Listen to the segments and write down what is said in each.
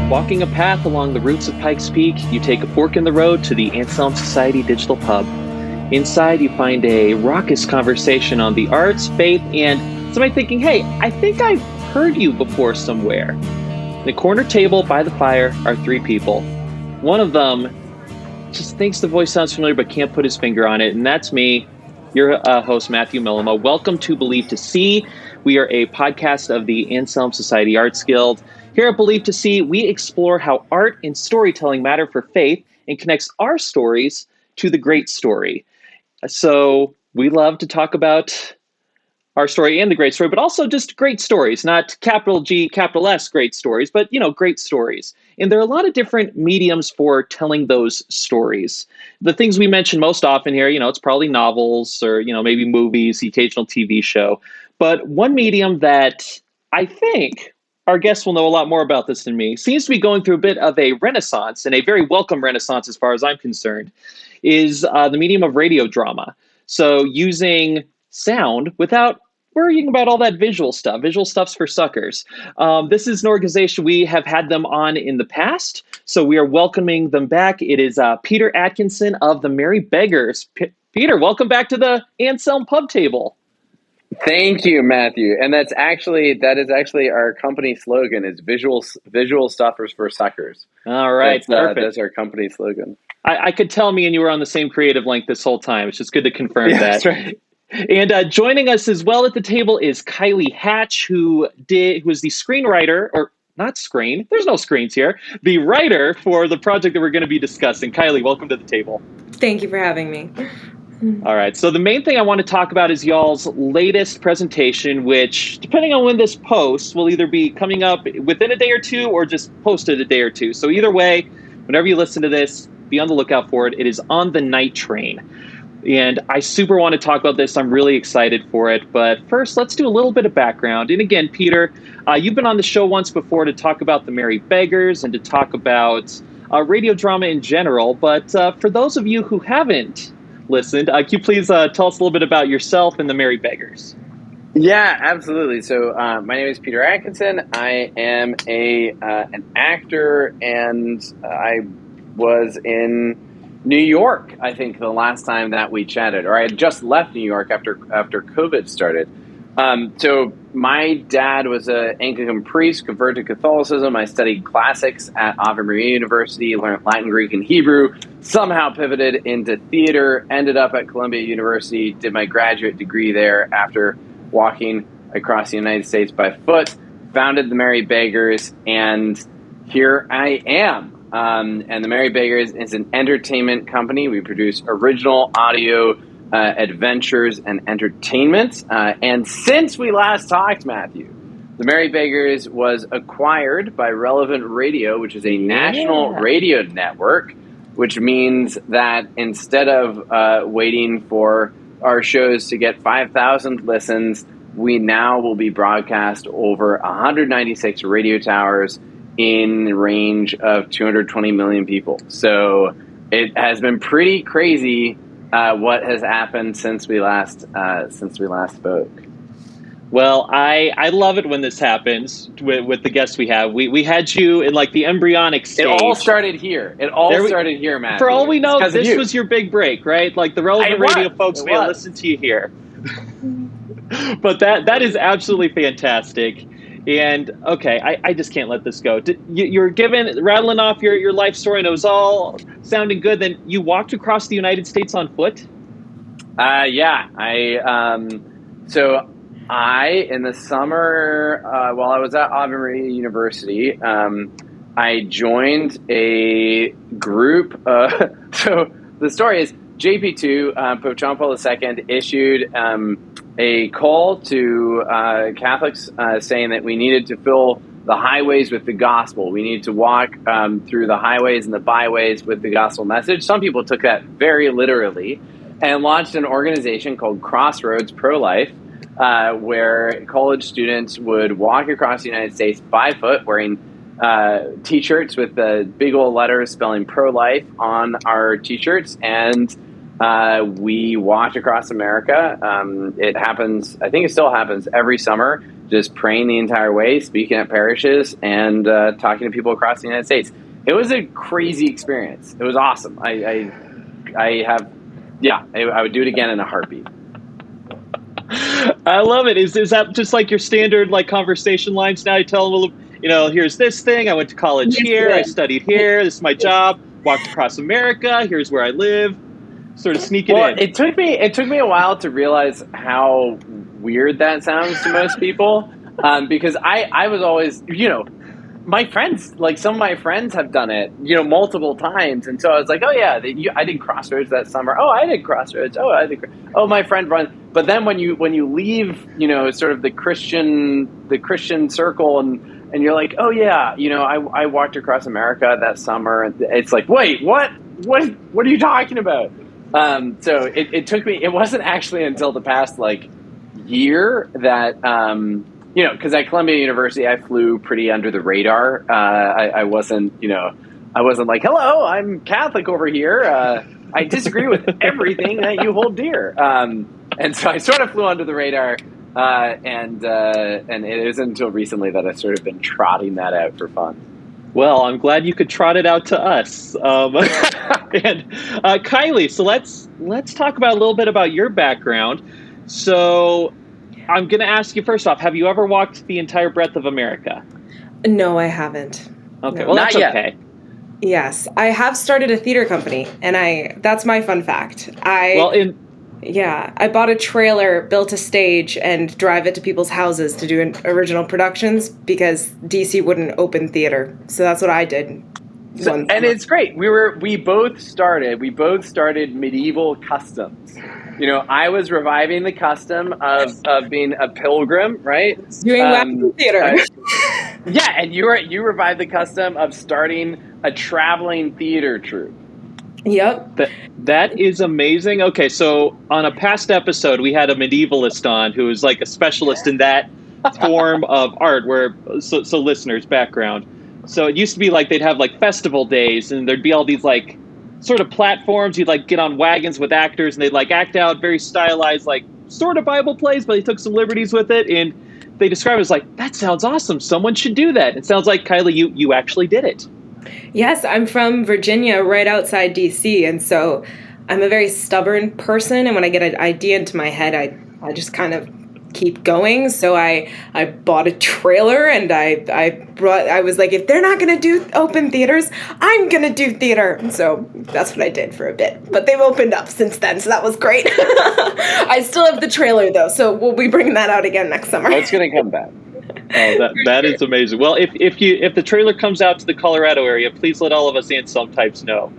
Walking a path along the roots of Pikes Peak, you take a fork in the road to the Anselm Society Digital Pub. Inside, you find a raucous conversation on the arts, faith, and somebody thinking, hey, I think I've heard you before somewhere. In a corner table by the fire are three people. One of them just thinks the voice sounds familiar but can't put his finger on it, and that's me, your host, Matthew Millema. Welcome to Believe to See. We are a podcast of the Anselm Society Arts Guild. Here at Believe to See, we explore how art and storytelling matter for faith and connects our stories to the great story. So we love to talk about our story and the great story, but also just great stories, not capital G, capital S great stories, but, great stories. And there are a lot of different mediums for telling those stories. The things we mention most often here, it's probably novels or, maybe movies, the occasional TV show. But one medium that I think our guests will know a lot more about this than me, seems to be going through a bit of a renaissance, and a very welcome renaissance as far as I'm concerned, is the medium of radio drama. So using sound without worrying about all that visual stuff. Visual stuff's for suckers. This is an organization we have had them on in the past, so we are welcoming them back. It is Peter Atkinson of the Merry Beggars. Peter, welcome back to the Anselm Pub Table. Thank you, Matthew. And that is actually our company slogan: is visual stuffers for suckers. All right, perfect. That's our company slogan. I could tell me and you were on the same creative link this whole time. It's just good to confirm that. That's right. And joining us as well at the table is Kylie Hatch, who was the screenwriter, or not screen, there's no screens here, the writer for the project that we're going to be discussing. Kylie, welcome to the table. Thank you for having me. All right, so the main thing I want to talk about is y'all's latest presentation, which, depending on when this posts, will either be coming up within a day or two or just posted a day or two. So either way, whenever you listen to this, be on the lookout for it. It is On the Night Train. And I super want to talk about this. I'm really excited for it. But first, let's do a little bit of background. And again, Peter, you've been on the show once before to talk about the Merry Beggars and to talk about radio drama in general. But for those of you who haven't listened, can you please tell us a little bit about yourself and the Merry Beggars? Yeah, absolutely. So my name is Peter Atkinson. I am an actor, and I was in New York, I think, the last time that we chatted, or I had just left New York after COVID started. So my dad was an Anglican priest, converted to Catholicism. I studied classics at Ave Maria University, learned Latin, Greek, and Hebrew, somehow pivoted into theater, ended up at Columbia University, did my graduate degree there after walking across the United States by foot, founded the Merry Beggars, and here I am. And the Merry Beggars is an entertainment company. We produce original audio adventures and entertainment. And since we last talked, Matthew, the Merry Beggars was acquired by Relevant Radio, which is a national radio network, which means that instead of waiting for our shows to get 5,000 listens, we now will be broadcast over 196 radio towers in the range of 220 million people. So it has been pretty crazy what has happened since we last spoke. Well, I love it when this happens with the guests we have. We had you in like the embryonic stage. It all started here. Started here, Matthew. For all we know, this was your big break, right? Like the Relevant Radio folks may have listened to you here. But that is absolutely fantastic. And okay, I just can't let this go. You're rattling off your life story, and it was all sounding good. Then you walked across the United States on foot. Yeah, I in the summer while I was at Ave Maria University, I joined a group. So the story is JP2, Pope John Paul II issued a call to Catholics saying that we needed to fill the highways with the gospel. We needed to walk through the highways and the byways with the gospel message. Some people took that very literally and launched an organization called Crossroads Pro-Life, where college students would walk across the United States by foot wearing T-shirts with the big old letters spelling pro-life on our T-shirts, and we walked across America. It happens, I think it still happens every summer just praying the entire way, speaking at parishes, and talking to people across the United States. It was a crazy experience. It was awesome. I would do it again in a heartbeat. I love it. Is that just like your standard like conversation lines now? You tell them, here's this thing. I went to college here. I studied here. This is my job. Walked across America. Here's where I live. Sort of sneak it in. It took me a while to realize how weird that sounds to most people, because I was always, my friends, like some of my friends have done it, multiple times. And so I was like, oh yeah, I did Crossroads that summer. Oh, I did Crossroads. Oh, my friend runs. But then when you leave, sort of the Christian circle and you're like, oh yeah, I walked across America that summer. And it's like, wait, what are you talking about? So it took me, it wasn't actually until the past year that, because at Columbia University, I flew pretty under the radar. I wasn't like, hello, I'm Catholic over here. I disagree with everything that you hold dear. And so I sort of flew under the radar. And it isn't until recently that I've sort of been trotting that out for fun. Well, I'm glad you could trot it out to us. And Kylie, so let's talk about a little bit about your background. So I'm going to ask you first off, have you ever walked the entire breadth of America? No, I haven't. Okay, no. Well, that's Not yet. okay. Yes, I have started a theater company, and that's my fun fact. I bought a trailer, built a stage, and drive it to people's houses to do original productions because DC wouldn't open theater. So that's what I did. And it's great. We both started medieval customs. I was reviving the custom of being a pilgrim, right? Doing Latin theater. And you revived the custom of starting a traveling theater troupe. Yep. That is amazing. Okay, so on a past episode, we had a medievalist on who was like a specialist in that form of art, so listeners, background. So it used to be like they'd have like festival days and there'd be all these like sort of platforms. You'd like get on wagons with actors and they'd like act out very stylized, like sort of Bible plays, but they took some liberties with it. And they describe it as like, that sounds awesome. Someone should do that. It sounds like, Kylie, you actually did it. Yes, I'm from Virginia, right outside DC. And so I'm a very stubborn person. And when I get an idea into my head, I just kind of keep going. So I bought a trailer and I was like, if they're not going to do open theaters, I'm going to do theater. And so that's what I did for a bit. But they've opened up since then, so that was great. I still have the trailer, though, so we'll be bringing that out again next summer. It's going to come back. Oh, that is amazing. Well, if the trailer comes out to the Colorado area, please let all of us Anselm types know.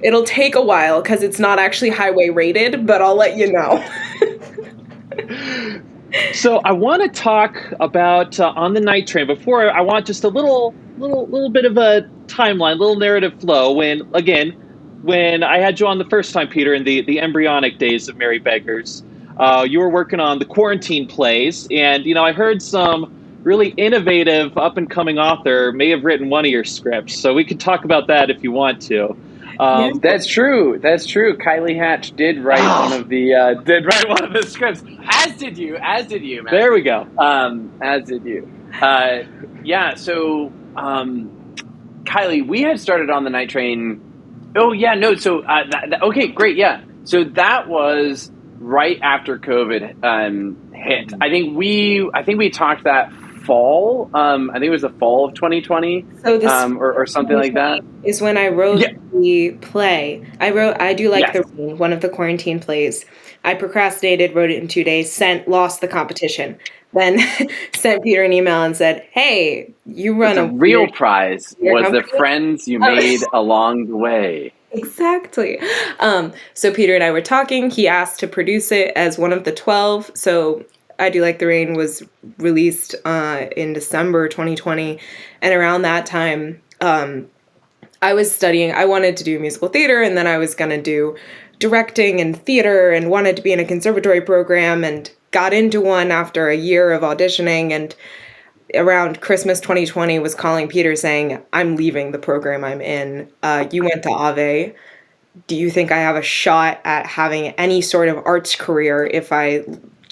It'll take a while because it's not actually highway rated, but I'll let you know. So I want to talk about On the Night Train. Before, I want just a little bit of a timeline, little narrative flow. When I had you on the first time, Peter, in the embryonic days of Merry Beggars, you were working on the quarantine plays, and I heard some really innovative up-and-coming author may have written one of your scripts. So we could talk about that if you want to. That's true. Kylie Hatch did write one of the scripts. As did you, man. There we go. As did you. So Kylie, we had started On the Night Train. Oh yeah, no. So okay, great. Yeah. So that was right after COVID hit. I think we talked that fall. I think it was the fall of 2020, or something like that. Is when I wrote the play. I Do Like the Rain, one of the quarantine plays. I procrastinated, wrote it in 2 days, lost the competition. Then sent Peter an email and said, "Hey, you run the real prize was the friends you made along the way." Exactly. So Peter and I were talking. He asked to produce it as one of the 12. So I Do Like the Rain was released in December 2020. And around that time, I was studying. I wanted to do musical theater, and then I was going to do directing and theater, and wanted to be in a conservatory program, and got into one after a year of auditioning. And around Christmas 2020 was calling Peter saying, "I'm leaving the program I'm in. You went to Ave. Do you think I have a shot at having any sort of arts career if I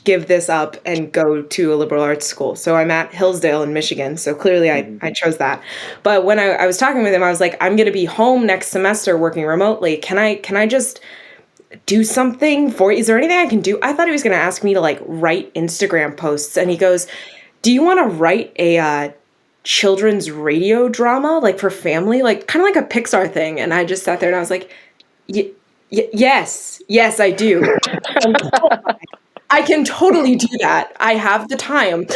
give this up and go to a liberal arts school. So I'm at Hillsdale in Michigan. So clearly I chose that. But when I was talking with him, I was like, I'm going to be home next semester working remotely. Can I just do something for you? Is there anything I can do? I thought he was going to ask me to like write Instagram posts. And he goes, do you want to write a children's radio drama, like for family, like kind of like a Pixar thing? And I just sat there and I was like, yes, I do. I can totally do that. I have the time.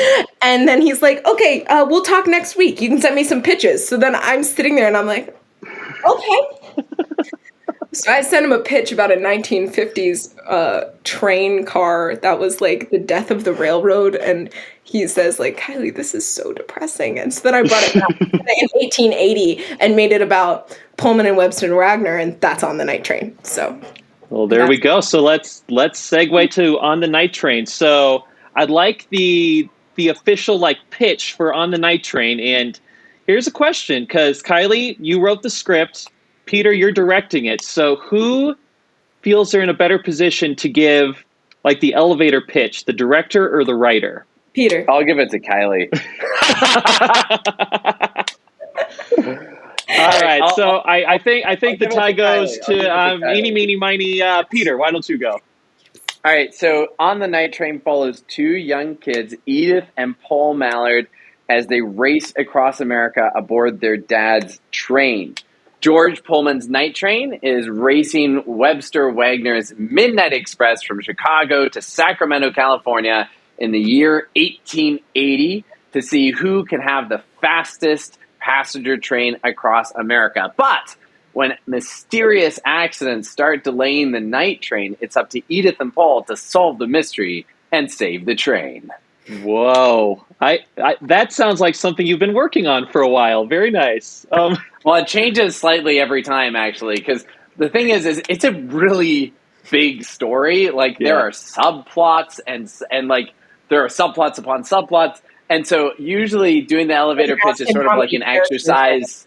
And then he's like, okay, we'll talk next week. You can send me some pitches. So then I'm sitting there and I'm like, okay. So I sent him a pitch about a 1950s train car that was like the death of the railroad. And he says like, Kylie, this is so depressing. And so then I brought it back in 1880 and made it about Pullman and Webster and Wagner. And that's On the Night Train. So... Well, there we go. So let's segue to On the Night Train. So I'd like the official like pitch for On the Night Train. And here's a question, because Kylie, you wrote the script. Peter, you're directing it. So who feels they're in a better position to give like the elevator pitch, the director or the writer? Peter. I'll give it to Kylie. All right, so I think the tie goes to eeny, meeny, miny, Peter. Why don't you go? All right, so On the Night Train follows two young kids, Edith and Paul Mallard, as they race across America aboard their dad's train. George Pullman's night train is racing Webster Wagner's Midnight Express from Chicago to Sacramento, California in the year 1880 to see who can have the fastest passenger train across America. But when mysterious accidents start delaying the night train, it's up to Edith and Paul to solve the mystery and save the train. Whoa. I that sounds like something you've been working on for a while. Very nice. Well, it changes slightly every time, actually, because the thing is it's a really big story. Like, there are subplots and like, there are subplots upon subplots. And so usually doing the elevator pitch is sort of like an exercise.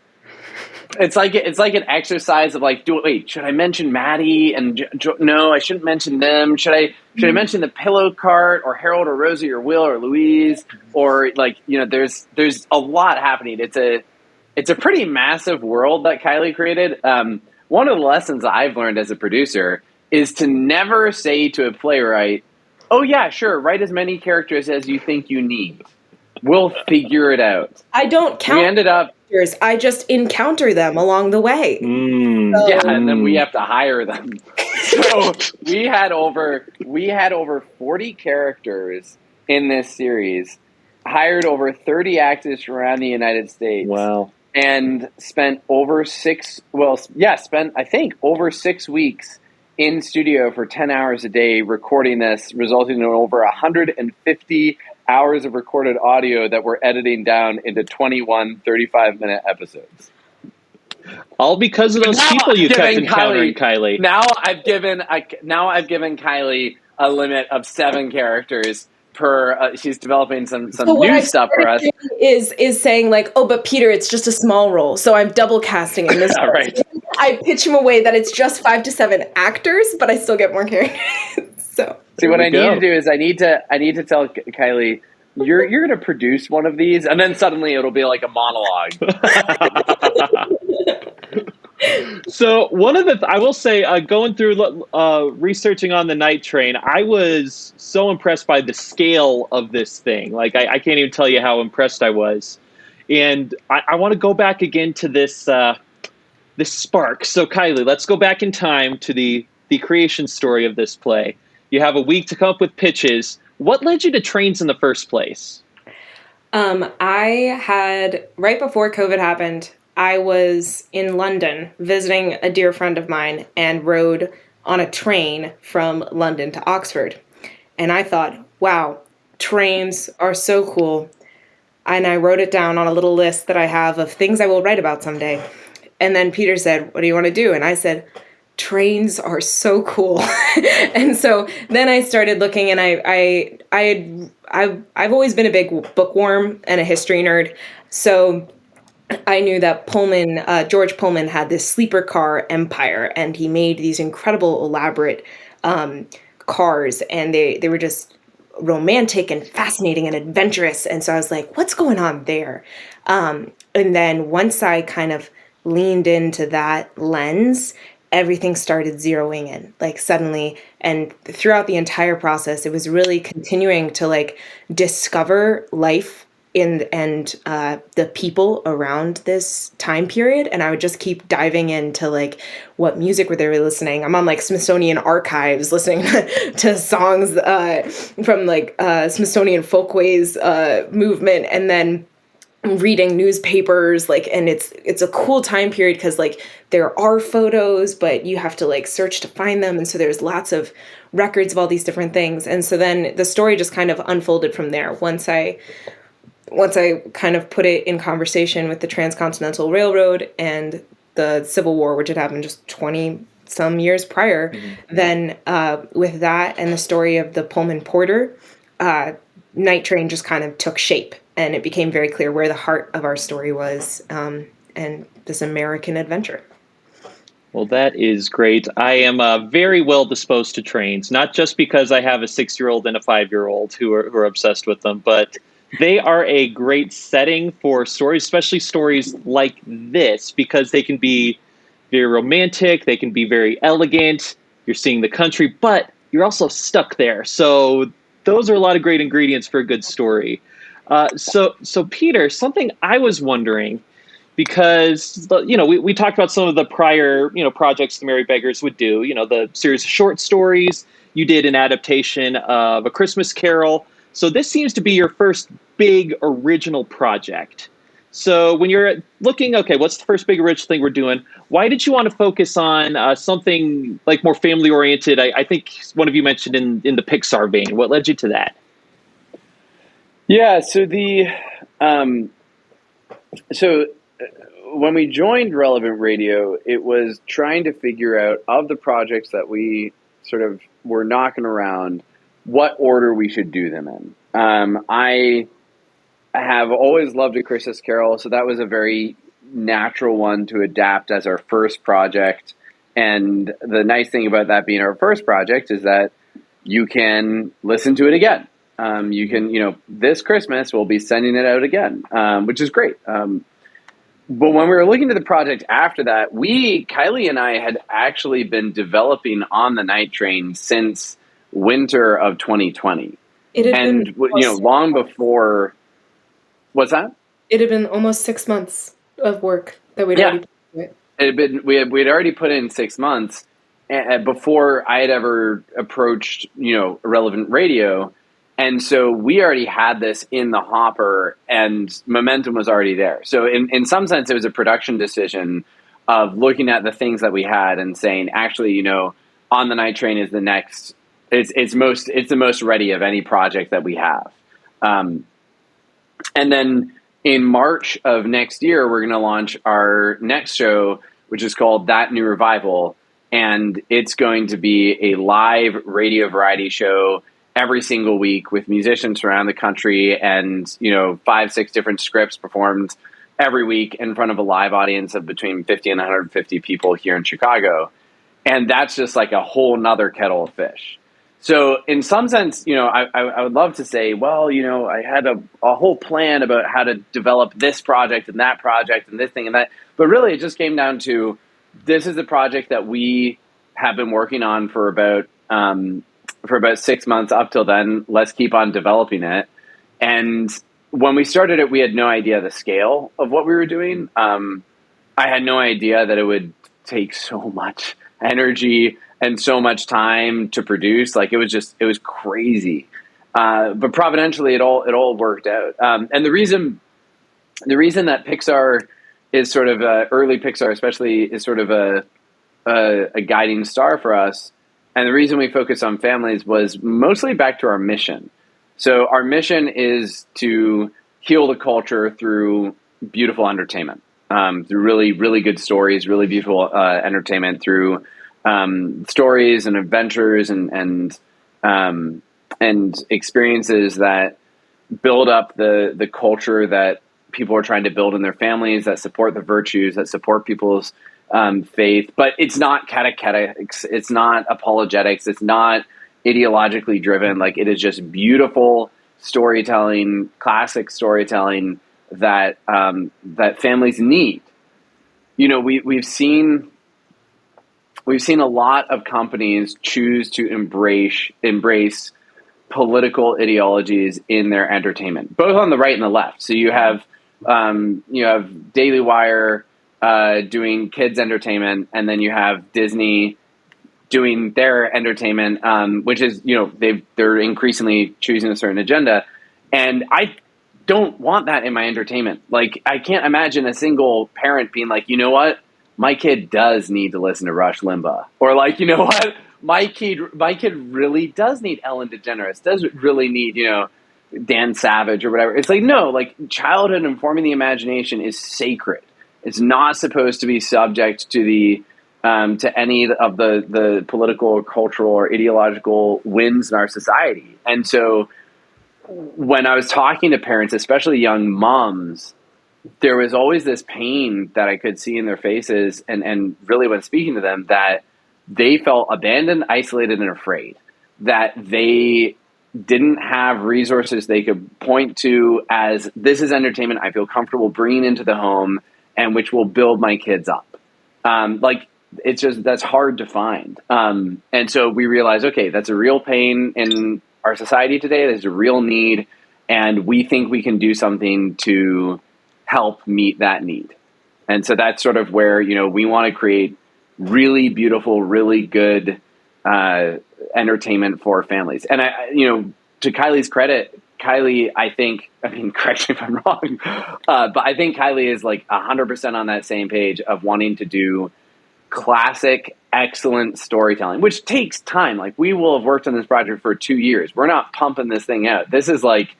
It's like an exercise of like, should I mention Maddie? And no, I shouldn't mention them. Should I mention the pillow cart or Harold or Rosie or Will or Louise? Or like, there's a lot happening. It's a pretty massive world that Kylie created. One of the lessons I've learned as a producer is to never say to a playwright, oh yeah, sure, write as many characters as you think you need. We'll figure it out. I don't count. We ended up. I just encounter them along the way. Yeah, and then we have to hire them. So we had over 40 characters in this series, hired over 30 actors from around the United States. Wow. And spent over 6 weeks in studio for 10 hours a day recording this, resulting in over 150 hours of recorded audio that we're editing down into 21 35-minute episodes. All because of those people you kept encountering, Kylie. Now I've given Kylie a limit of 7 characters per. She's developing some new stuff for us. Is saying like, oh, but Peter, it's just a small role, so I'm double casting in this. Right. I pitch him away that it's just 5 to 7 actors, but I still get more characters. So see, what I need to do is I need to tell Kylie, you're going to produce one of these, and then suddenly it'll be like a monologue. So one of the I will say, going through researching On the Night Train, I was so impressed by the scale of this thing. Like I can't even tell you how impressed I was, and I want to go back again to this this spark. So Kylie, let's go back in time to the creation story of this play. You have a week to come up with pitches. What led you to trains in the first place? I had, right before COVID happened, I was in London visiting a dear friend of mine and rode on a train from London to Oxford. And I thought, wow, trains are so cool. And I wrote it down on a little list that I have of things I will write about someday. And then Peter said, what do you want to do? And I said, trains are so cool. And so then I started looking, and I've always been a big bookworm and a history nerd. So I knew that George Pullman had this sleeper car empire, and he made these incredible elaborate cars, and they were just romantic and fascinating and adventurous. And so I was like, what's going on there? And then once I kind of leaned into that lens, everything started zeroing in, like suddenly. And throughout the entire process, it was really continuing to like discover life in and the people around this time period. And I would just keep diving into like what music were they listening. I'm on like Smithsonian Archives listening to songs from like Smithsonian Folkways movement, and then reading newspapers, like, and it's a cool time period because like there are photos, but you have to like search to find them, and so there's lots of records of all these different things. And so then the story just kind of unfolded from there. Once I kind of put it in conversation with the Transcontinental Railroad and the Civil War, which had happened just 20 some years prior, then with that and the story of the Pullman Porter, Night Train just kind of took shape, and it became very clear where the heart of our story was, and this American adventure. Well, that is great. I am very well disposed to trains, not just because I have a 6-year-old and a 5-year-old who are obsessed with them, but they are a great setting for stories, especially stories like this, because they can be very romantic, they can be very elegant. You're seeing the country, but you're also stuck there. So those are a lot of great ingredients for a good story. So Peter, something I was wondering, because we talked about some of the prior projects the Merry Beggars would do. The series of short stories. You did an adaptation of A Christmas Carol. So this seems to be your first big original project. So when you're looking, okay, what's the first big original thing we're doing? Why did you want to focus on something like more family oriented? I think one of you mentioned in the Pixar vein. What led you to that? Yeah, so when we joined Relevant Radio, it was trying to figure out, of the projects that we sort of were knocking around, what order we should do them in. I have always loved A Christmas Carol, so that was a very natural one to adapt as our first project. And the nice thing about that being our first project is that you can listen to it again. You can, this Christmas we'll be sending it out again, which is great. But when we were looking at the project after that, Kylie and I had actually been developing On the Night Train since winter of 2020. It had And, been long before, what's that? It had been almost 6 months of work that we'd already put into it. It had been, we had already put in 6 months before I had ever approached, Relevant Radio. And so we already had this in the hopper, and momentum was already there. So in some sense, it was a production decision of looking at the things that we had and saying, actually, On the Night Train is the next. It's the most ready of any project that we have. And then in March of next year, we're going to launch our next show, which is called That New Revival, and it's going to be a live radio variety show every single week with musicians around the country, and 5-6 different scripts performed every week in front of a live audience of between 50 and 150 people here in Chicago. And that's just like a whole nother kettle of fish. So in some sense, I would love to say, well, I had a whole plan about how to develop this project and that project and this thing and that. But really, it just came down to, this is a project that we have been working on for about 6 months up till then. Let's keep on developing it. And when we started it, we had no idea the scale of what we were doing. I had no idea that it would take so much energy and so much time to produce. Like, it was crazy. But providentially, it all worked out. And the reason that Pixar is sort of early Pixar, especially, is sort of a guiding star for us. And the reason we focus on families was mostly back to our mission. So our mission is to heal the culture through beautiful entertainment, through really, really good stories, really beautiful entertainment, through stories and adventures and experiences that build up the culture that people are trying to build in their families, that support the virtues, that support people's faith. But it's not catechetics, it's not apologetics, it's not ideologically driven. Like, it is just beautiful storytelling, classic storytelling that that families need. You know, we've seen a lot of companies choose to embrace political ideologies in their entertainment, both on the right and the left. So you have Daily Wire doing kids entertainment, and then you have Disney doing their entertainment, which is, they're increasingly choosing a certain agenda. And I don't want that in my entertainment. Like, I can't imagine a single parent being like, you know what, my kid does need to listen to Rush Limbaugh, or like, you know what, my kid really does need Ellen DeGeneres, does really need, Dan Savage or whatever. It's like, no, like, childhood informing the imagination is sacred. It's not supposed to be subject to the to any of the political or cultural or ideological winds in our society. And so when I was talking to parents, especially young moms, there was always this pain that I could see in their faces, and really when speaking to them, that they felt abandoned, isolated, and afraid, that they didn't have resources they could point to as, this is entertainment I feel comfortable bringing into the home and which will build my kids up. It's just, that's hard to find. And so we realized, okay, that's a real pain in our society today. There's a real need, and we think we can do something to help meet that need. And so that's sort of where, we want to create really beautiful, really good entertainment for families. And to Kylie's credit, Kylie, correct me if I'm wrong, but I think Kylie is like 100% on that same page of wanting to do classic, excellent storytelling, which takes time. Like, we will have worked on this project for 2 years. We're not pumping this thing out. This is like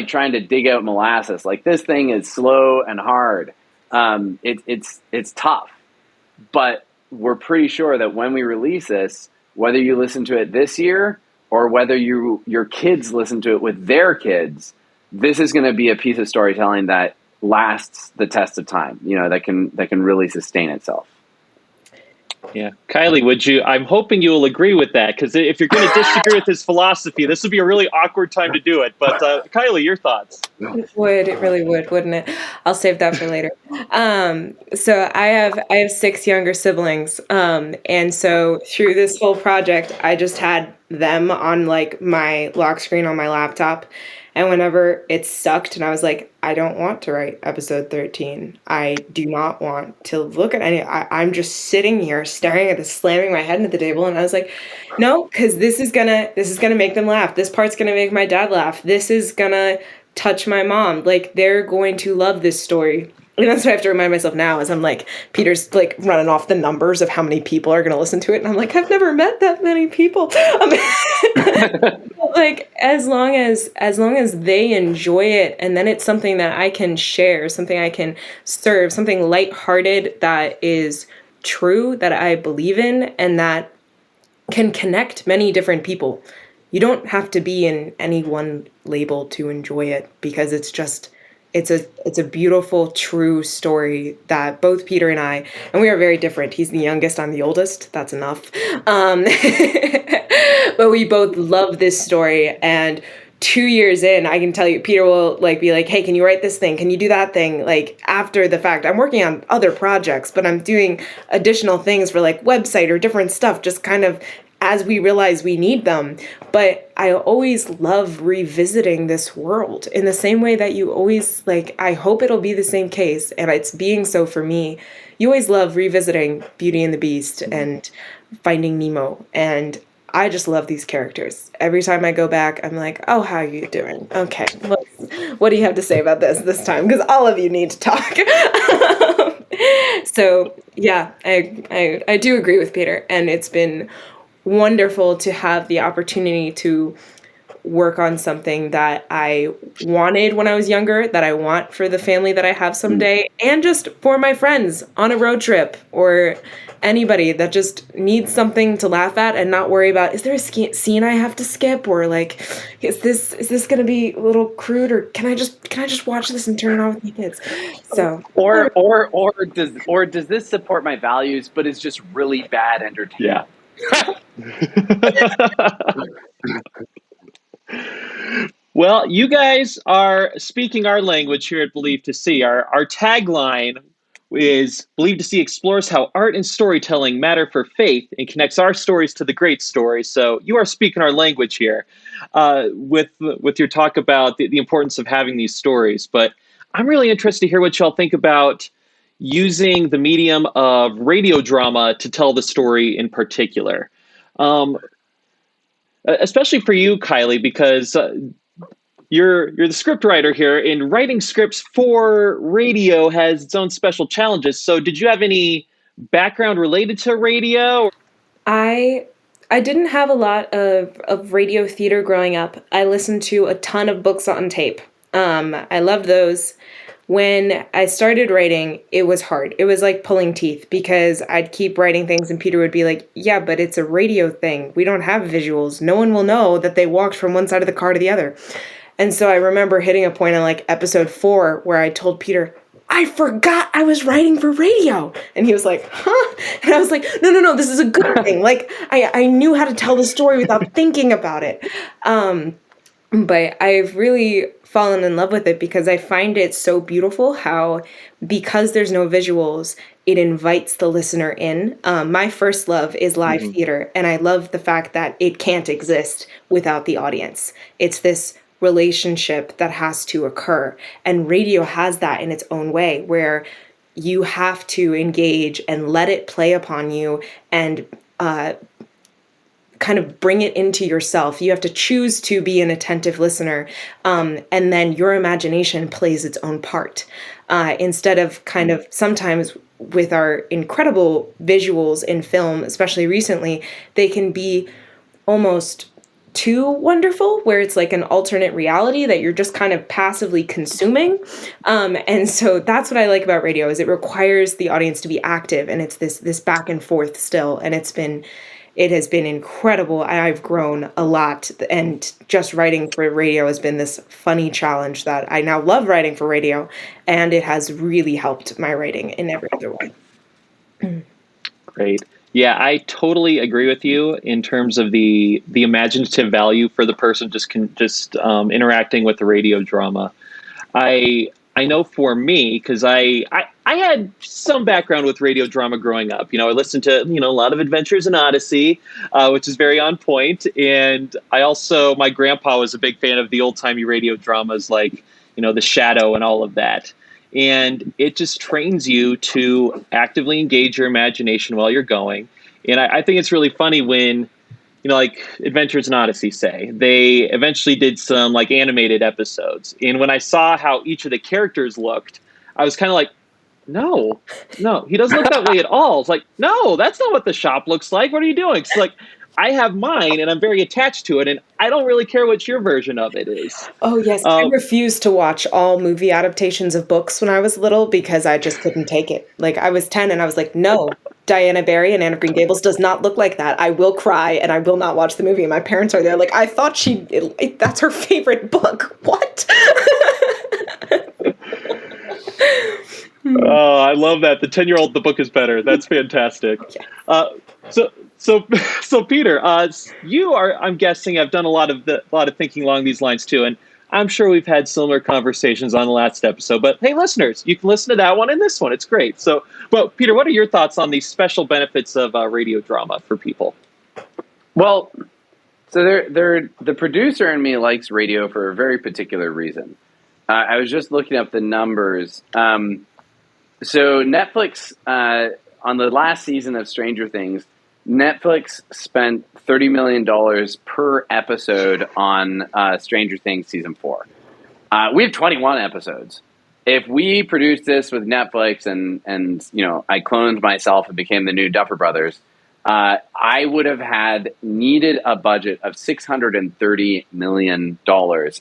trying to dig out molasses. Like, this thing is slow and hard. It's tough, but we're pretty sure that when we release this, whether you listen to it this year or whether your kids listen to it with their kids, this is going to be a piece of storytelling that lasts the test of time. That can really sustain itself. Yeah. Kylie, I'm hoping you will agree with that, because if you're going to disagree with his philosophy, this would be a really awkward time to do it. But Kylie, your thoughts? It really would, wouldn't it? I'll save that for later. So I have 6 younger siblings. And so through this whole project, I just had them on like my lock screen on my laptop. And whenever it sucked and I was like, I don't want to write episode 13. I do not want to look at any. I'm just sitting here staring at this, slamming my head into the table. And I was like, no, because this is gonna make them laugh. This part's gonna make my dad laugh. This is gonna touch my mom. Like, they're going to love this story. And that's what I have to remind myself now, as I'm like, Peter's like running off the numbers of how many people are going to listen to it. And I'm like, I've never met that many people. Like, as long as they enjoy it, and then it's something that I can share, something I can serve, something lighthearted that is true, that I believe in, and that can connect many different people. You don't have to be in any one label to enjoy it, because it's a beautiful, true story that both Peter and we are very different. He's the youngest, I'm the oldest. That's enough. But we both love this story. And 2 years in, I can tell you, Peter will be like, hey, can you write this thing? Can you do that thing? Like, after the fact, I'm working on other projects, but I'm doing additional things for like website or different stuff, just kind of as we realize we need them. But I always love revisiting this world in the same way that you always, I hope it'll be the same case, and it's being so for me. You always love revisiting Beauty and the Beast and Finding Nemo, and I just love these characters. Every time I go back, I'm like, oh, how are you doing? Okay, what do you have to say about this time? Because all of you need to talk. So, yeah, I do agree with Peter, and it's been wonderful to have the opportunity to work on something that I wanted when I was younger, that I want for the family that I have someday, and just for my friends on a road trip, or anybody that just needs something to laugh at and not worry about, is there a scene I have to skip, or is this going to be a little crude, or can I just watch this and turn it on with my kids? So or does this support my values but it's just really bad entertainment? Yeah. Well, you guys are speaking our language here at Believe to See. Our tagline is Believe to See explores how art and storytelling matter for faith and connects our stories to the great stories. So you are speaking our language here with your talk about the importance of having these stories. But I'm really interested to hear what y'all think about using the medium of radio drama to tell the story in particular. Um, Especially for you, Kylie, because you're the script writer here, and writing scripts for radio has its own special challenges. So, did you have any background related to radio? I I didn't have a lot of radio theater growing up. I listened to a ton of books on tape. I loved those. When I started writing, it was hard. It was like pulling teeth because I'd keep writing things and Peter would be like, "Yeah, but it's a radio thing. We don't have visuals. No one will know that they walked from one side of the car to the other." And so I remember hitting a point in like episode 4 where I told Peter, I forgot I was writing for radio. And he was like, huh? And I was like, no, this is a good thing. Like, I knew how to tell the story without thinking about it. But I've really fallen in love with it because I find it so beautiful how, because there's no visuals, it invites the listener in. My first love is live theater, and I love the fact that it can't exist without the audience. It's this relationship that has to occur, and radio has that in its own way, where you have to engage and let it play upon you and kind of bring it into yourself. You have to choose to be an attentive listener, and then your imagination plays its own part. Instead of kind of sometimes with our incredible visuals in film, especially recently, they can be almost too wonderful, where it's like an alternate reality that you're just kind of passively consuming. And so that's what I like about radio is it requires the audience to be active, and it's this back and forth still, and it has been incredible. I've grown a lot, and just writing for radio has been this funny challenge that I now love writing for radio, and it has really helped my writing in every other way. Great. Yeah, I totally agree with you in terms of the imaginative value for the person just interacting with the radio drama. I know for me, because I had some background with radio drama growing up. I listened to a lot of Adventures in Odyssey, which is very on point, and my grandpa was a big fan of the old timey radio dramas like The Shadow and all of that. And it just trains you to actively engage your imagination while you're going. And I think it's really funny when, like Adventures in Odyssey, say, they eventually did some like animated episodes. And when I saw how each of the characters looked, I was kind of like, no, he doesn't look that way at all. It's like, no, that's not what the shop looks like. What are you doing? It's like, I have mine and I'm very attached to it, and I don't really care what your version of it is. Oh, yes. I refused to watch all movie adaptations of books when I was little because I just couldn't take it. Like, I was 10 and I was like, no, Diana Barry and Anne of Green Gables does not look like that. I will cry and I will not watch the movie. And my parents are there like, I thought that's her favorite book. What? Oh, I love that. The 10-year-old, the book is better. That's fantastic. Yes. So Peter, you are, I'm guessing, have done a lot of thinking along these lines too, and I'm sure we've had similar conversations on the last episode. But hey, listeners, you can listen to that one and this one. It's great. So, well, Peter, what are your thoughts on these special benefits of radio drama for people? Well, so the producer in me likes radio for a very particular reason. I was just looking up the numbers. So Netflix, on the last season of Stranger Things, Netflix spent $30 million per episode on Stranger Things Season 4. We have 21 episodes. If we produced this with Netflix and I cloned myself and became the new Duffer Brothers, I would have needed a budget of $630 million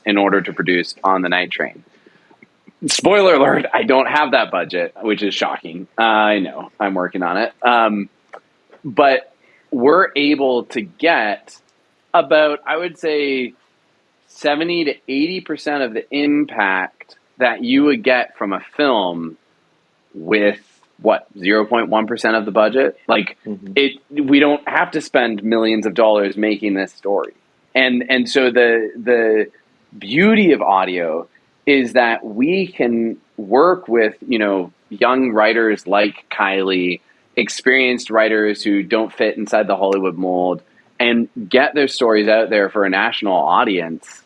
in order to produce On the Night Train. Spoiler alert, I don't have that budget, which is shocking. I know, I'm working on it. But we're able to get about, I would say, 70 to 80% of the impact that you would get from a film with what, 0.1% of the budget. Like we don't have to spend millions of dollars making this story. And so the beauty of audio is that we can work with, young writers like Kylie, experienced writers who don't fit inside the Hollywood mold, and get their stories out there for a national audience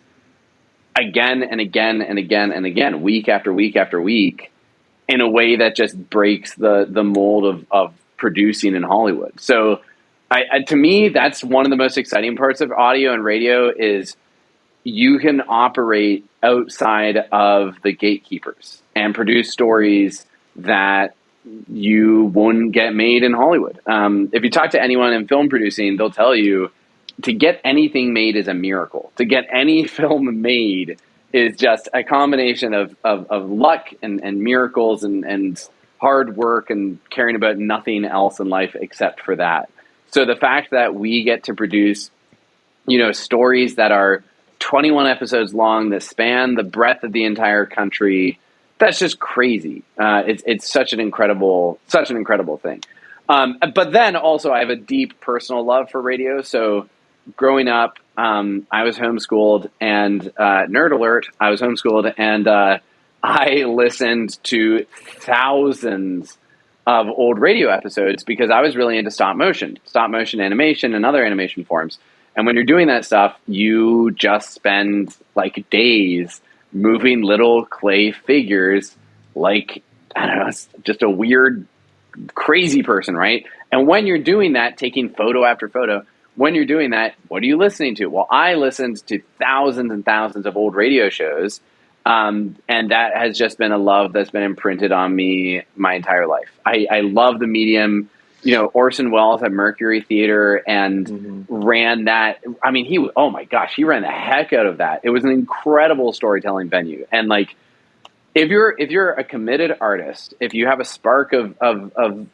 again and again and again and again, week after week after week, in a way that just breaks the mold of producing in Hollywood. So to me, that's one of the most exciting parts of audio and radio is you can operate outside of the gatekeepers and produce stories that you wouldn't get made in Hollywood. If you talk to anyone in film producing, they'll tell you to get anything made is a miracle. To get any film made is just a combination of luck and miracles and hard work and caring about nothing else in life except for that. So the fact that we get to produce, stories that are 21 episodes long that span the breadth of the entire country, that's just crazy. It's such an incredible thing. But then also I have a deep personal love for radio. So growing up, I was homeschooled, and nerd alert, I was homeschooled, and I listened to thousands of old radio episodes because I was really into stop motion animation and other animation forms. And when you're doing that stuff, you just spend like days moving little clay figures like, I don't know, it's just a weird, crazy person, right? And when you're doing that, taking photo after photo, when you're doing that, what are you listening to? Well, I listened to thousands and thousands of old radio shows, and that has just been a love that's been imprinted on me my entire life. I love the medium. Orson Welles at Mercury Theater and ran that. I mean, he ran the heck out of that. It was an incredible storytelling venue. And like, if you're a committed artist, if you have a spark of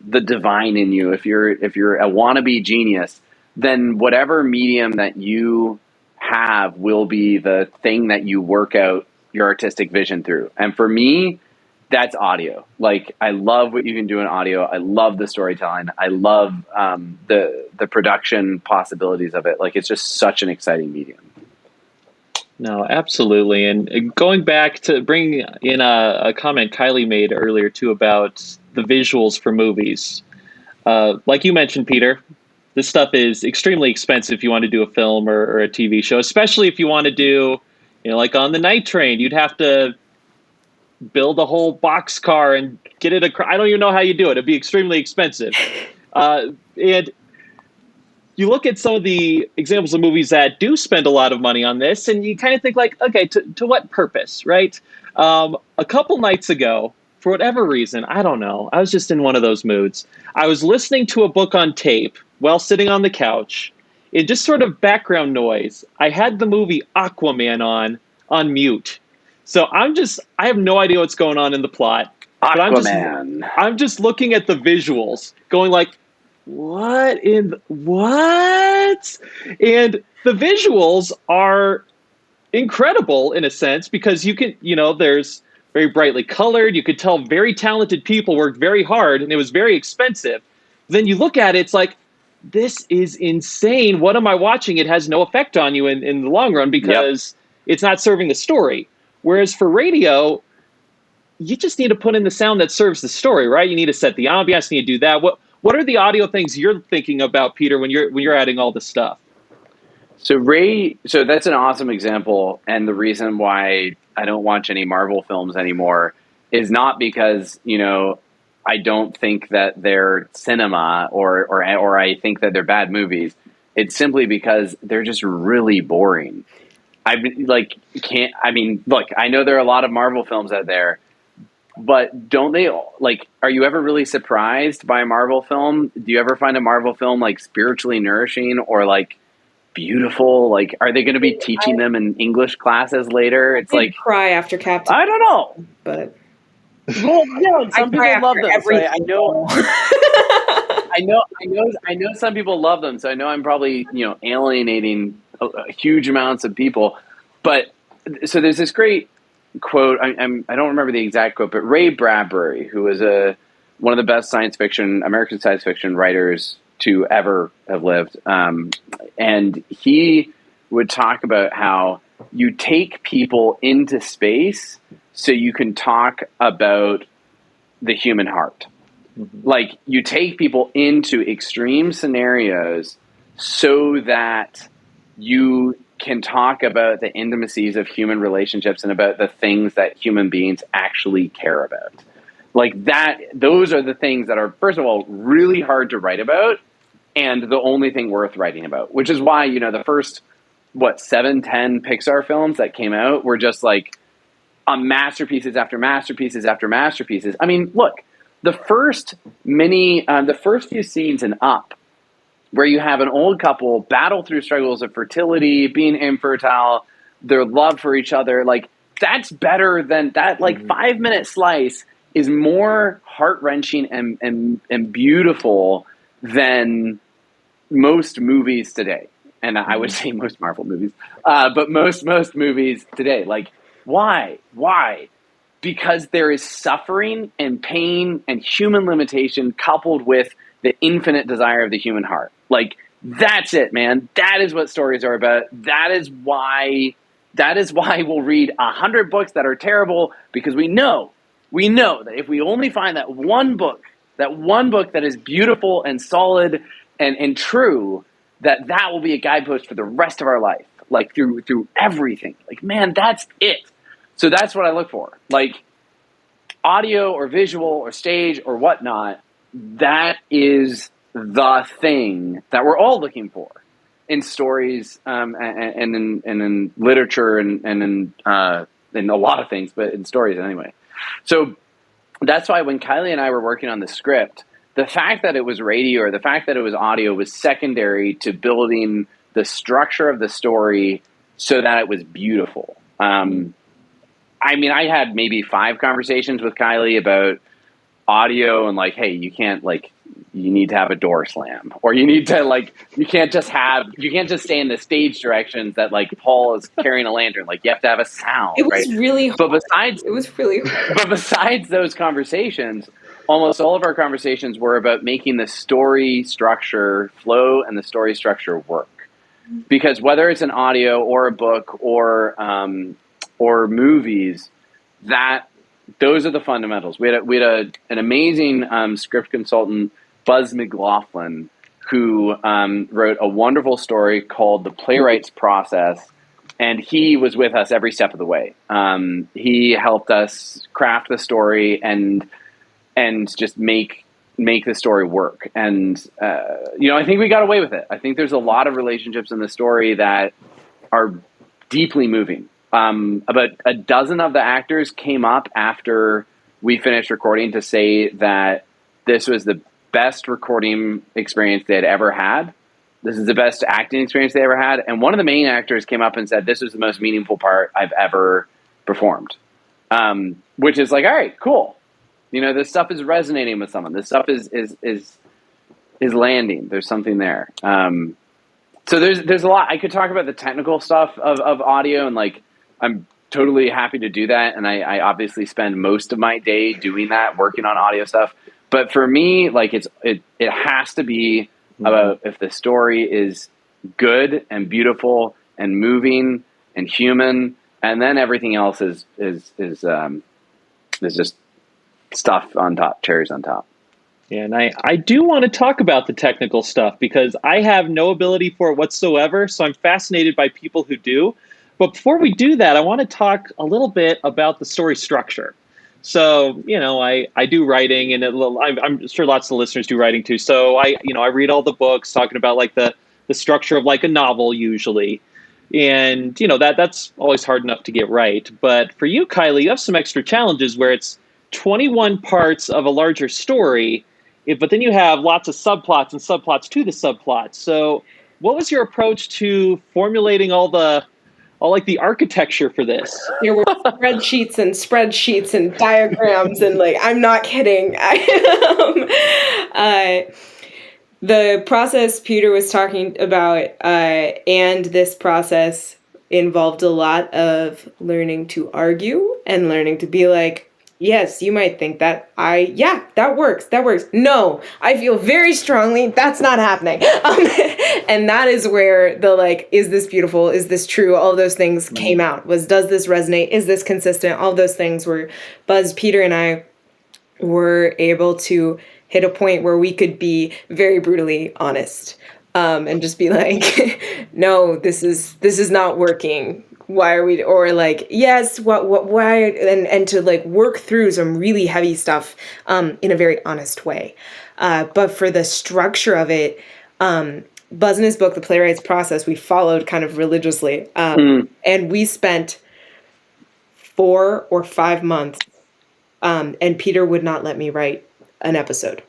the divine in you, if you're a wannabe genius, then whatever medium that you have will be the thing that you work out your artistic vision through. And for me, that's audio. Like, I love what you can do in audio. I love the storytelling. I love the production possibilities of it. Like, it's just such an exciting medium. No, absolutely. And going back to bring in a comment Kylie made earlier too about the visuals for movies. Like you mentioned, Peter, this stuff is extremely expensive if you want to do a film or a TV show, especially if you want to do, like on the Night Train, you'd have to build a whole boxcar and get it across. I don't even know how you do it. It'd be extremely expensive. And you look at some of the examples of movies that do spend a lot of money on this, and you kind of think like, okay, to what purpose, right? A couple nights ago, for whatever reason, I don't know, I was just in one of those moods. I was listening to a book on tape while sitting on the couch. It just sort of background noise. I had the movie Aquaman on mute. So I have no idea what's going on in the plot. Aquaman. But I'm just looking at the visuals, going like, what? And the visuals are incredible in a sense because you can, there's very brightly colored. You could tell very talented people worked very hard and it was very expensive. Then you look at it, it's like, this is insane. What am I watching? It has no effect on you in the long run because it's not serving the story. Whereas for radio, you just need to put in the sound that serves the story, right? You need to set the ambiance, you need to do that. What are the audio things you're thinking about, Peter, when you're adding all this stuff? So that's an awesome example, and the reason why I don't watch any Marvel films anymore is not because, I don't think that they're cinema or I think that they're bad movies. It's simply because they're just really boring. I know there are a lot of Marvel films out there, but don't they, are you ever really surprised by a Marvel film? Do you ever find a Marvel film spiritually nourishing or beautiful? Are they going to be teaching them in English classes later? It's cry after Captain. I don't know, but well, some people love them. So I know some people love them. So I know I'm probably alienating huge amounts of people. But so there's this great quote. I don't remember the exact quote, but Ray Bradbury, who was one of the best American science fiction writers to ever have lived. And he would talk about how you take people into space so you can talk about the human heart. Mm-hmm. Like, you take people into extreme scenarios so that you can talk about the intimacies of human relationships and about the things that human beings actually care about. Like that, those are the things that are, first of all, really hard to write about, and the only thing worth writing about, which is why, the first, 10 Pixar films that came out were just like masterpieces after masterpieces after masterpieces. I mean, look, the first few scenes in Up, where you have an old couple battle through struggles of fertility, being infertile, their love for each other, like, that's better than that. Like, 5-minute slice is more heart-wrenching and beautiful than most movies today. And I would say most Marvel movies, but most movies today. Like, why? Because there is suffering and pain and human limitation coupled with the infinite desire of the human heart. Like, that's it, man. That is what stories are about. That is why we'll read 100 books that are terrible, because we know that if we only find that one book that is beautiful and solid and true, that will be a guidepost for the rest of our life, like through everything. Like, man, that's it. So that's what I look for. Like, audio or visual or stage or whatnot, that is the thing that we're all looking for in stories, and in literature and in a lot of things, but in stories anyway. So that's why when Kylie and I were working on the script, the fact that it was radio or the fact that it was audio was secondary to building the structure of the story so that it was beautiful. I mean, I had maybe 5 conversations with Kylie about audio and like, hey, you can't, like, you need to have a door slam, or you need to, like, you can't just stay in the stage directions that, like, Paul is carrying a lantern. Like, you have to have a sound. It was right? really hard. It was really hard. But besides those conversations, almost all of our conversations were about making the story structure flow and the story structure work. Because whether it's an audio or a book or movies, those are the fundamentals. We had an amazing script consultant, Buzz McLaughlin, who wrote a wonderful story called The Playwright's Process, and he was with us every step of the way. He helped us craft the story and just make the story work. And I think we got away with it. I think there's a lot of relationships in the story that are deeply moving. About a dozen of the actors came up after we finished recording to say that this was the best recording experience they had ever had. This is the best acting experience they ever had. And one of the main actors came up and said, this was the most meaningful part I've ever performed. Which is like, all right, cool. This stuff is resonating with someone. This stuff is landing. There's something there. So there's a lot. I could talk about the technical stuff of audio, and like, I'm totally happy to do that. And I obviously spend most of my day doing that, working on audio stuff. But for me, like, it has to be about if the story is good and beautiful and moving and human, and then everything else is just stuff on top, cherries on top. Yeah, and I do want to talk about the technical stuff because I have no ability for it whatsoever, so I'm fascinated by people who do. But before we do that, I want to talk a little bit about the story structure. So, I do writing, and I'm sure lots of listeners do writing too. So I read all the books talking about like the structure of like a novel usually. And, that's always hard enough to get right. But for you, Kylie, you have some extra challenges where it's 21 parts of a larger story, but then you have lots of subplots and subplots to the subplots. So what was your approach to formulating all the architecture for this? There were spreadsheets and diagrams, and like, I'm not kidding. The process Peter was talking about, and this process involved a lot of learning to argue and learning to be like, Yes, you might think that yeah, that works. That works. No, I feel very strongly that's not happening. And that is where the like, is this beautiful? Is this true? All those things came out. Does this resonate? Is this consistent? All those things were Buzz, Peter, and I were able to hit a point where we could be very brutally honest, and just be like, no, this is not working. Why are we, or like, yes, why, and to like work through some really heavy stuff in a very honest way. But for the structure of it, Buzz in his book, The Playwright's Process, we followed kind of religiously. And we spent 4 or 5 months, and Peter would not let me write an episode.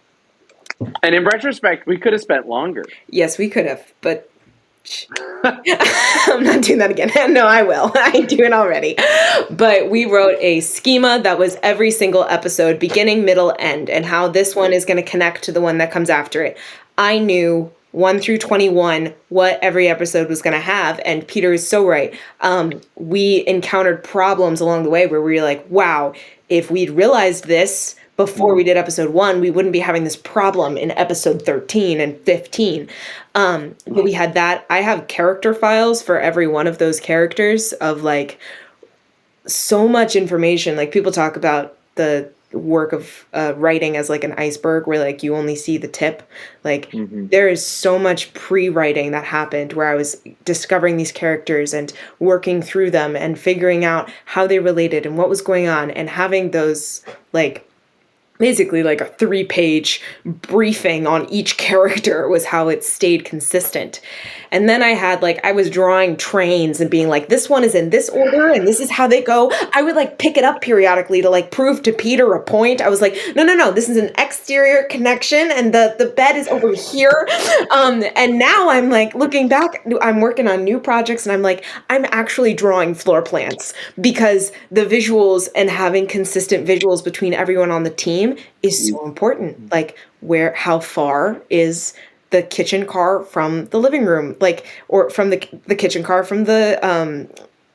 And in retrospect, we could have spent longer. Yes, we could have, but I'm not doing that again. No, I will. I do it already. But we wrote a schema that was every single episode, beginning, middle, end, and how this one is going to connect to the one that comes after it. I knew 1 through 21 what every episode was going to have, and Peter is so right. We encountered problems along the way where we were like, wow, if we'd realized this before we did episode 1, we wouldn't be having this problem in episode 13 and 15. But we had that. I have character files for every one of those characters of like so much information. Like people talk about the work of writing as like an iceberg where like you only see the tip. Like there is so much pre-writing that happened where I was discovering these characters and working through them and figuring out how they related and what was going on, and having those like basically like a 3-page briefing on each character was how it stayed consistent. And then I had like, I was drawing trains and being like, this one is in this order and this is how they go. I would like pick it up periodically to like prove to Peter a point. I was like, no, this is an exterior connection and the bed is over here. And now I'm like looking back, I'm working on new projects and I'm like, I'm actually drawing floor plans because the visuals and having consistent visuals between everyone on the team is so important. Like how far is the kitchen car from the living room, like, or from the kitchen car from the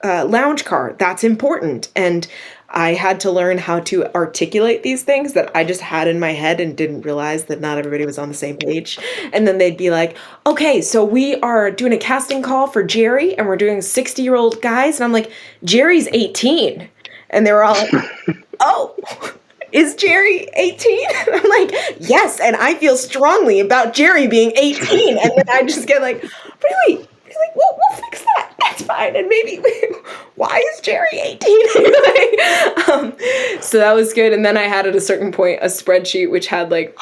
lounge car. That's important. And I had to learn how to articulate these things that I just had in my head and didn't realize that not everybody was on the same page. And then they'd be like, okay, so we are doing a casting call for Jerry and we're doing 60-year-old guys. And I'm like, Jerry's 18. And they were all like, oh, is Jerry 18? I'm like, yes, and I feel strongly about Jerry being 18. And then I just get like, really? He's like, well, we'll fix that. That's fine. And maybe, why is Jerry 18? So that was good. And then I had at a certain point a spreadsheet which had like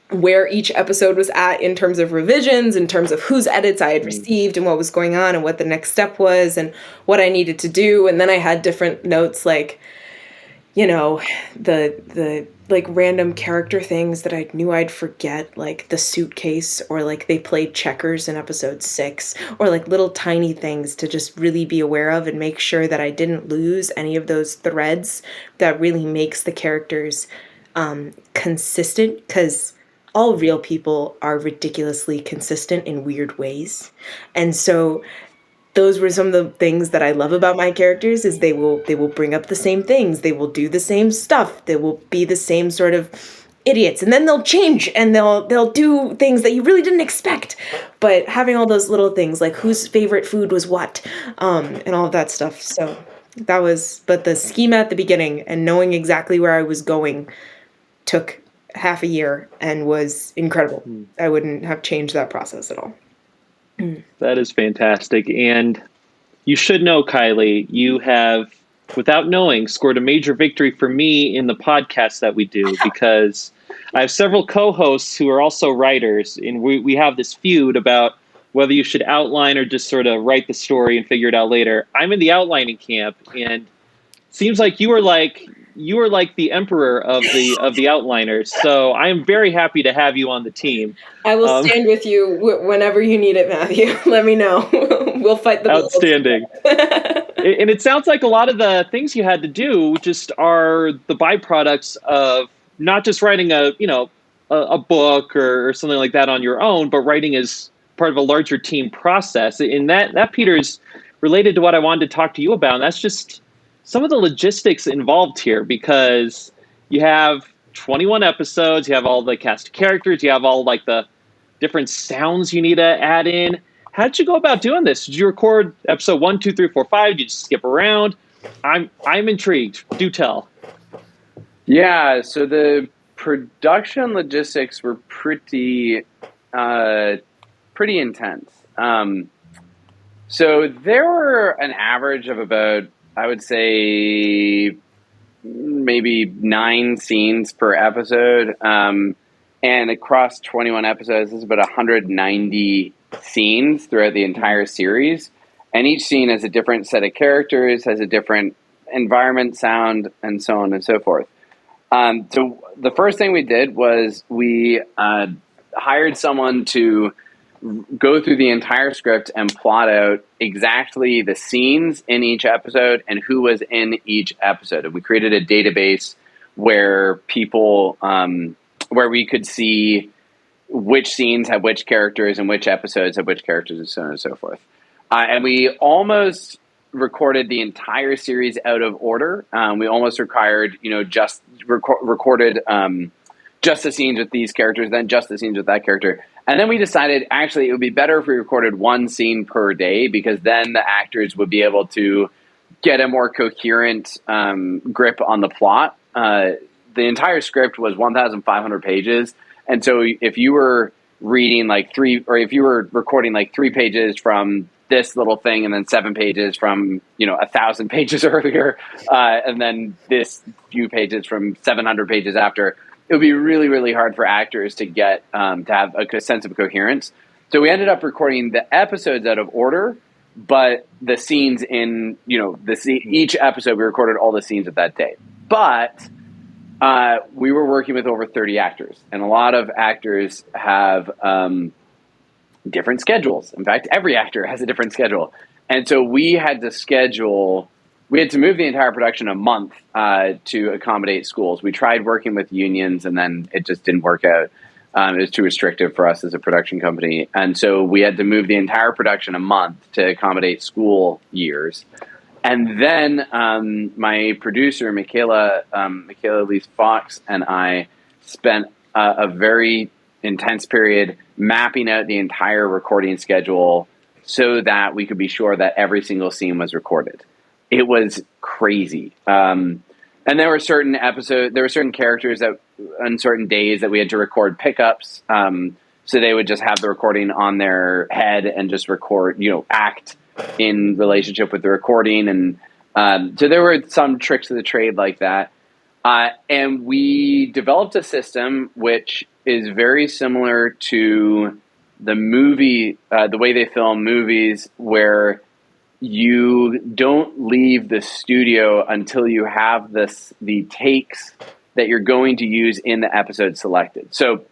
where each episode was at in terms of revisions, in terms of whose edits I had received and what was going on and what the next step was and what I needed to do. And then I had different notes like, you know, the like random character things that I knew I'd forget, like the suitcase, or like they played checkers in episode 6, or like little tiny things to just really be aware of and make sure that I didn't lose any of those threads that really makes the characters consistent, because all real people are ridiculously consistent in weird ways. And so those were some of the things that I love about my characters is they will bring up the same things. They will do the same stuff. They will be the same sort of idiots. And then they'll change and they'll do things that you really didn't expect. But having all those little things like whose favorite food was what, and all of that stuff. So that was, but the schema at the beginning and knowing exactly where I was going took half a year and was incredible. I wouldn't have changed that process at all. That is fantastic. And you should know, Kylie, you have, without knowing, scored a major victory for me in the podcast that we do, because I have several co-hosts who are also writers, and we have this feud about whether you should outline or just sort of write the story and figure it out later. I'm in the outlining camp, and it seems like you are like the emperor of the outliners. So I am very happy to have you on the team. I will stand with you whenever you need it, Matthew. Let me know. We'll fight the battles. Outstanding. And it sounds like a lot of the things you had to do just are the byproducts of not just writing a book or something like that on your own, but writing as part of a larger team process. And that Peter, is related to what I wanted to talk to you about. And that's just some of the logistics involved here, because you have 21 episodes, you have all the cast of characters, you have all like the different sounds you need to add in. How did you go about doing this? Did you record episode 1, 2, 3, 4, 5? Did you just skip around? I'm intrigued. Do tell. Yeah, so the production logistics were pretty intense. So there were an average of about, I would say, maybe 9 scenes per episode. And across 21 episodes, there's about 190 scenes throughout the entire series. And each scene has a different set of characters, has a different environment, sound, and so on and so forth. So the first thing we did was we hired someone to go through the entire script and plot out exactly the scenes in each episode and who was in each episode. And we created a database where people, where we could see which scenes have which characters and which episodes have which characters and so on and so forth. And we almost recorded the entire series out of order. We almost required, just recorded just the scenes with these characters, then just the scenes with that character. And then we decided, actually, it would be better if we recorded 1 scene per day, because then the actors would be able to get a more coherent grip on the plot. The entire script was 1,500 pages. And so if you were reading if you were recording 3 pages from this little thing and then 7 pages from 1,000 pages earlier, and then this few pages from 700 pages after, it would be really, really hard for actors to get to have a sense of coherence. So we ended up recording the episodes out of order, but the scenes in each episode we recorded all the scenes of that day. But we were working with over 30 actors, and a lot of actors have different schedules. In fact, every actor has a different schedule. And so we had to move the entire production a month to accommodate schools. We tried working with unions, and then it just didn't work out. It was too restrictive for us as a production company. And so we had to move the entire production a month to accommodate school years. And then my producer, Michaela Lee Fox, and I spent a very intense period mapping out the entire recording schedule so that we could be sure that every single scene was recorded. It was crazy. And there were certain characters that on certain days that we had to record pickups. So they would just have the recording on their head and just record, act in relationship with the recording. And so there were some tricks of the trade like that. And we developed a system which is very similar to the movie, the way they film movies, where you don't leave the studio until you have the takes that you're going to use in the episode selected. So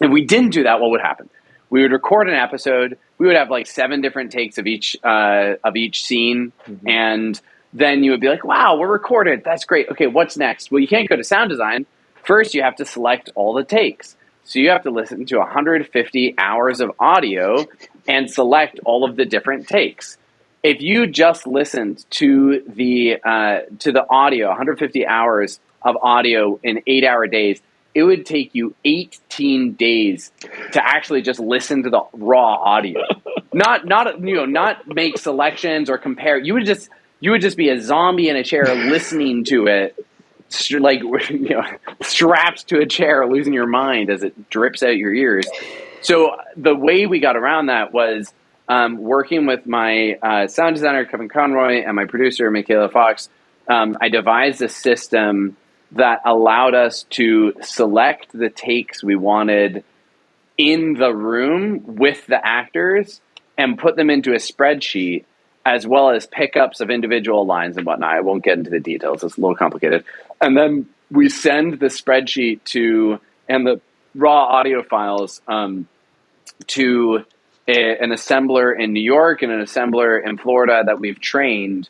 if we didn't do that, what would happen? We would record an episode. We would have 7 different takes of each scene. Mm-hmm. And then you would be like, wow, we're recorded. That's great. Okay, what's next? Well, you can't go to sound design. First, you have to select all the takes. So you have to listen to 150 hours of audio and select all of the different takes. If you just listened to the audio, 150 hours of audio in 8-hour days, it would take you 18 days to actually just listen to the raw audio. Not make selections or compare. You would just be a zombie in a chair listening to it, strapped to a chair, losing your mind as it drips out your ears. So the way we got around that was working with my sound designer, Kevin Conroy, and my producer, Michaela Fox. I devised a system that allowed us to select the takes we wanted in the room with the actors and put them into a spreadsheet, as well as pickups of individual lines and whatnot. I won't get into the details. It's a little complicated. And then we send the spreadsheet and the raw audio files to an assembler in New York and an assembler in Florida that we've trained,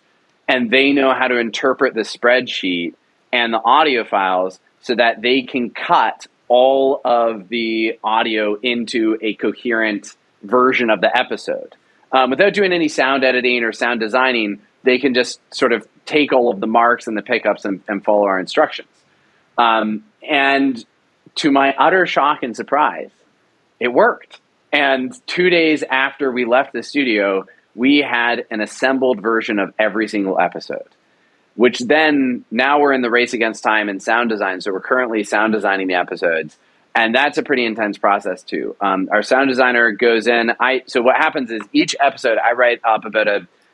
and they know how to interpret the spreadsheet and the audio files so that they can cut all of the audio into a coherent version of the episode. Without doing any sound editing or sound designing, they can just sort of take all of the marks and the pickups and follow our instructions. And to my utter shock and surprise, it worked. And 2 days after we left the studio, we had an assembled version of every single episode, which then now we're in the race against time in sound design. So we're currently sound designing the episodes. And that's a pretty intense process too. Our sound designer goes in. So what happens is each episode, I write up about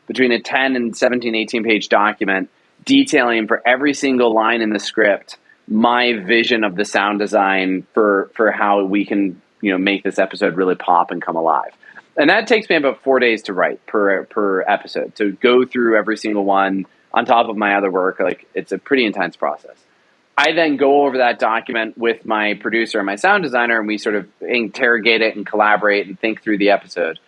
between a 10 and 17, 18 page document detailing for every single line in the script my vision of the sound design for how we can, make this episode really pop and come alive. And that takes me about 4 days to write per episode, to go through every single one on top of my other work. Like, it's a pretty intense process. I then go over that document with my producer and my sound designer, and we sort of interrogate it and collaborate and think through the episode.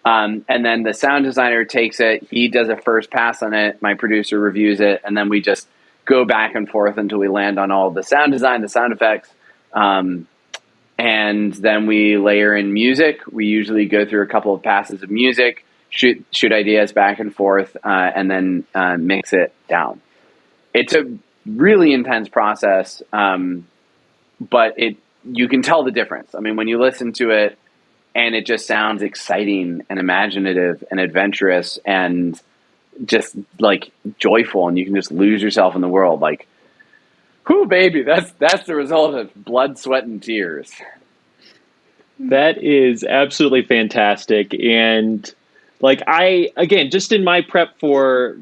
And then the sound designer takes it, he does a first pass on it, my producer reviews it, and then we just go back and forth until we land on all the sound design, the sound effects. And then we layer in music. We usually go through a couple of passes of music, shoot ideas back and forth, and then mix it down. It's a really intense process, but you can tell the difference. I mean, when you listen to it and it just sounds exciting and imaginative and adventurous and just like joyful, and you can just lose yourself in the world. Like, whoo, baby, that's the result of blood, sweat, and tears. That is absolutely fantastic. And like, just in my prep for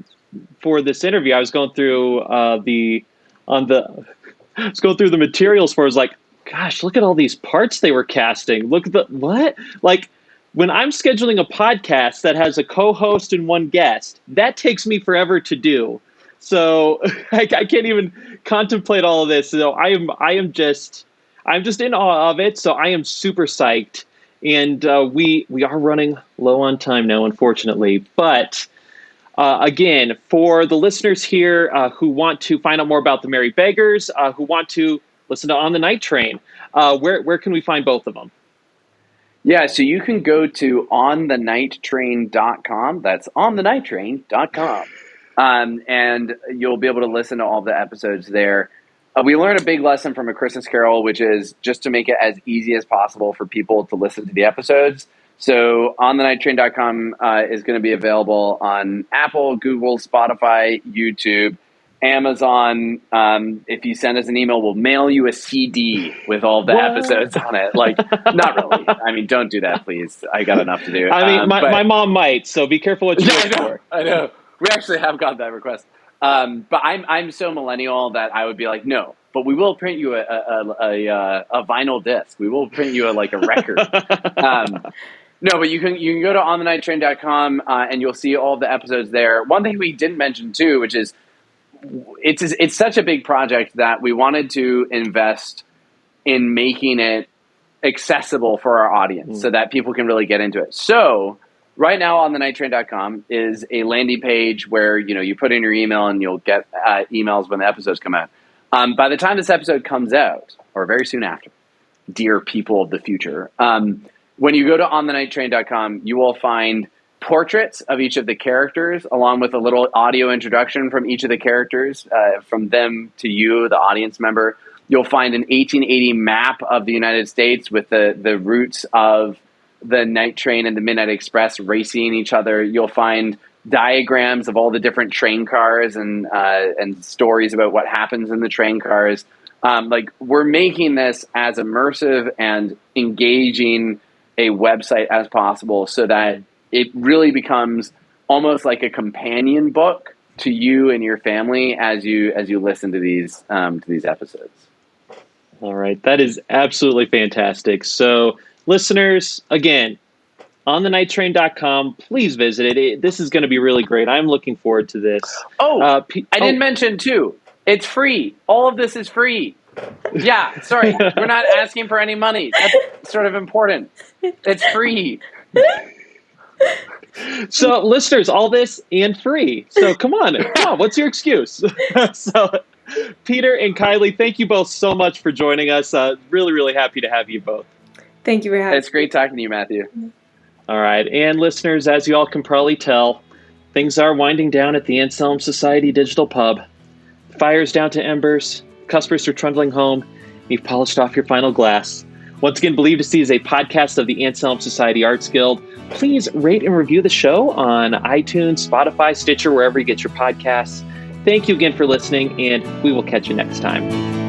this interview, I was going through the materials for it. I was like, gosh, look at all these parts they were casting. Look at what? Like, when I'm scheduling a podcast that has a co-host and one guest, that takes me forever to do. So I can't even contemplate all of this. So I'm just in awe of it. So I am super psyched. And we are running low on time now, unfortunately. But again, for the listeners here who want to find out more about the Merry Beggars, who want to listen to On the Night Train, where can we find both of them? Yeah, so you can go to onthenighttrain.com. That's onthenighttrain.com. And you'll be able to listen to all the episodes there. We learned a big lesson from A Christmas Carol, which is just to make it as easy as possible for people to listen to the episodes. So onthenighttrain.com is going to be available on Apple, Google, Spotify, YouTube, Amazon. If you send us an email, we'll mail you a CD with all the episodes on it. Like, not really. I mean, don't do that, please. I got enough to do. I mean, my mom might, so be careful what you wish for. I know. We actually have got that request. But I'm so millennial that I would be like, no, but we will print you a vinyl disc. We will print you a record. No, but you can go to onthenighttrain.com and you'll see all the episodes there. One thing we didn't mention too, which is it's such a big project that we wanted to invest in making it accessible for our audience so that people can really get into it. So right now on onthenighttrain.com is a landing page where, you put in your email and you'll get emails when the episodes come out. By the time this episode comes out, or very soon after, dear people of the future, when you go to onthenighttrain.com, you will find portraits of each of the characters, along with a little audio introduction from each of the characters, from them to you, the audience member. You'll find an 1880 map of the United States with the routes of the night train and the Midnight Express racing each other. You'll find diagrams of all the different train cars and stories about what happens in the train cars. We're making this as immersive and engaging a website as possible so that it really becomes almost like a companion book to you and your family as you listen to these episodes. All right, that is absolutely fantastic. So, listeners, again, onthenighttrain.com, please visit it. This is going to be really great. I'm looking forward to this. I didn't mention too. It's free. All of this is free. Yeah, sorry, we're not asking for any money. That's sort of important. It's free. So, listeners, all this and free. So, come on, what's your excuse? So, Peter and Kylie, thank you both so much for joining us. Really, really happy to have you both. Thank you for having me. It's great talking to you, Matthew. All right, and listeners, as you all can probably tell, things are winding down at the Anselm Society Digital Pub. Fire's down to embers. customers are trundling home, and you've polished off your final glass. Once again, Believe to See is a podcast of the Anselm Society Arts Guild. Please rate and review the show on iTunes, Spotify, Stitcher, wherever you get your podcasts. Thank you again for listening, and we will catch you next time.